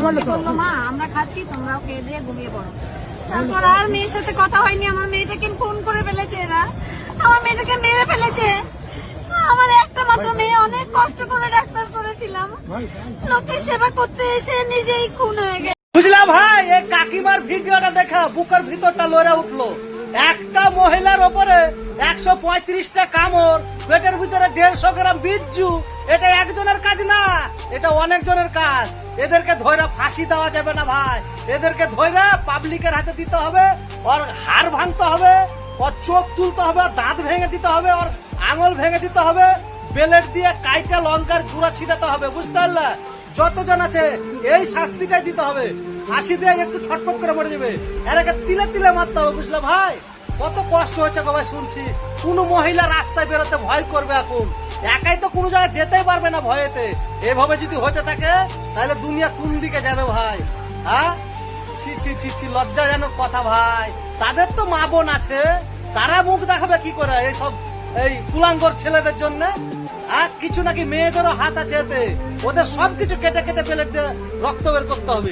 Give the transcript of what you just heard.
বললো মা আমরা খাচ্ছি তোমরাও খেয়ে দিয়ে ঘুমিয়ে পড়ো। তারপর আর মেয়ের সাথে কথা হয়নি। আমার মেয়েটাকে ফোন করে ফেলেছে এরা, আমার মেয়েটাকে মেরে ফেলেছে। আমার একটা মাত্র মেয়ে, অনেক কষ্ট করে ডাক্তার করেছিলাম, লোকের সেবা করতে এসে নিজেই খুন হয়ে গেছে। বুঝলাম ভাই, এই কাকিমার ভিডিওটা দেখা বুকের ভিতরটা লড়ে উঠলো। একটা মহিলার ওপরে 135টা কামড়, পেটের ভিতরে 150 গ্রাম বিজ্জু। এটা একজনের কাজ না, এটা অনেকজনের কাজ। এদেরকে ধরে ফাঁসি দেওয়া যাবে না ভাই, এদেরকে ধরে পাবলিকের হাতে দিতে হবে। ওর হাড় ভাঙতে হবে, ওর চোখ তুলতে হবে, দাঁত ভেঙে দিতে হবে, ওর আঙুল ভেঙে দিতে হবে, বেলেট দিয়ে কাইটা লঙ্কার গুঁড়া ছিটাতে হবে। বুঝতে পারলে? যতজন আছে এই শাস্তিটাই দিতে হবে। ফাঁসি দিয়ে একটু ছটফট করে মরে যাবে, এরাকে তিলে তিলে মারতে হবে। বুঝলে ভাই, কত কষ্ট হচ্ছে সবাই শুনছি। কোন মহিলা রাস্তায় বেরোতে ভয় করবে এখন, একাই তো কোনো জায়গায় যেতেই পারবে না ভয়েতে। এভাবে যদি হতে থাকে তাহলে দুনিয়া কোন দিকে যাবে ভাই? হ্যাঁ, ছি ছি ছি ছি, লজ্জাজনক কথা ভাই। তাদের তো মা বোন আছে, তারা মুখ দেখাবে কি করে এইসব এই কুলাঙ্গর ছেলেদের জন্য? কিছু নাকি মেয়েদেরও হাত আছে এতে, ওদের সবকিছু কেটে কেটে পেলে রক্ত বের করতে হবে।